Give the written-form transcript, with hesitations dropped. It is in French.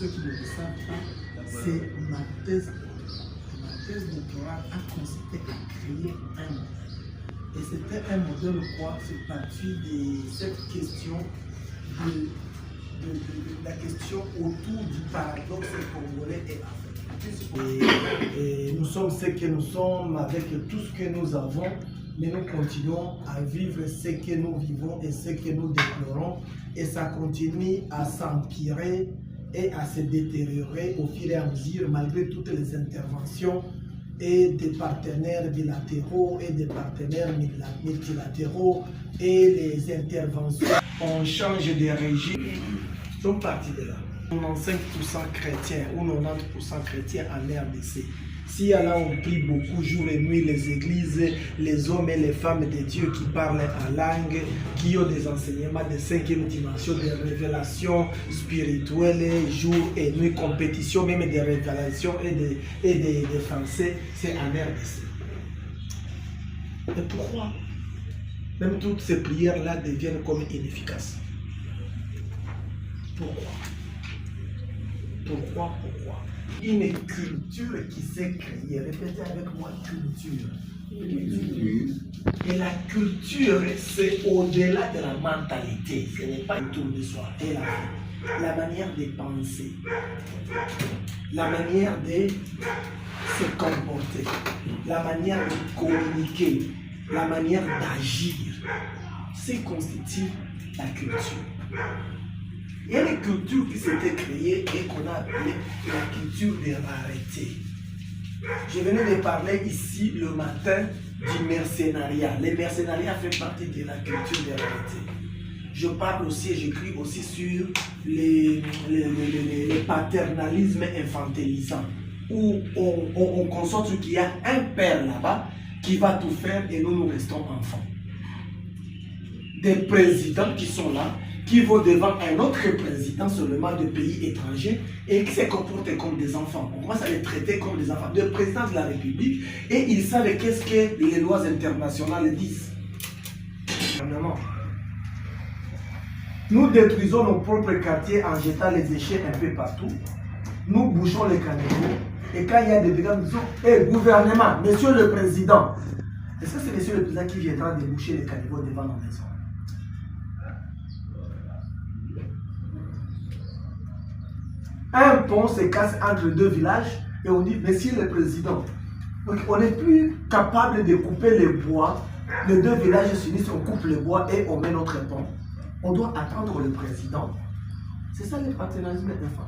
ceux qui ne le savent pas, c'est ma thèse. Ma thèse doctorale a consisté à créer un modèle. Et c'était un modèle quoi? C'est parti de cette question de la question autour du paradoxe congolais et africain. Et nous sommes ce que nous sommes avec tout ce que nous avons, mais nous continuons à vivre ce que nous vivons et ce que nous déplorons. Et ça continue à s'empirer et à se détériorer au fur et à mesure, malgré toutes les interventions et des partenaires bilatéraux et des partenaires multilatéraux et les interventions. On change de régime. Nous sommes partis de là. 95% chrétiens ou 90% chrétiens en RDC. Si là on prie beaucoup jour et nuit, les églises, les hommes et les femmes de Dieu qui parlent en langue, qui ont des enseignements de 5e dimension, des révélations spirituelles, jour et nuit, compétition, même des révélations et des français, c'est en RDC. Mais pourquoi même toutes ces prières-là deviennent comme inefficaces? Pourquoi? Pourquoi? Une culture qui s'est créée, répétez avec moi, culture. Et la culture, c'est au-delà de la mentalité, ce n'est pas autour de soi, et la manière de penser, la manière de se comporter, la manière de communiquer, la manière d'agir, c'est constitue la culture. Il y a des cultures qui s'étaient créées et qu'on a appelé la culture de rareté. Je venais de parler ici le matin du mercenariat. Le mercenariat fait partie de la culture de rareté. Je parle aussi et j'écris aussi sur les paternalismes infantilisants, où on constate qu'il y a un père là-bas qui va tout faire et nous restons enfants. Des présidents qui sont là, qui vont devant un autre président seulement de pays étrangers et qui se comportent comme des enfants. On commence à les traiter comme des enfants. Le président de la République, et ils savent qu'est-ce que les lois internationales disent. Nous détruisons nos propres quartiers en jetant les déchets un peu partout. Nous bouchons les caniveaux. Et quand il y a des dégâts, nous disons, hey, gouvernement, monsieur le président. Est-ce que c'est monsieur le président qui viendra déboucher les caniveaux devant nos maisons? Un pont se casse entre deux villages et on dit, monsieur le président. Donc on n'est plus capable de couper les bois. Les deux villages s'unissent, on coupe le bois et on met notre pont. On doit attendre le président. C'est ça le paternalisme infant.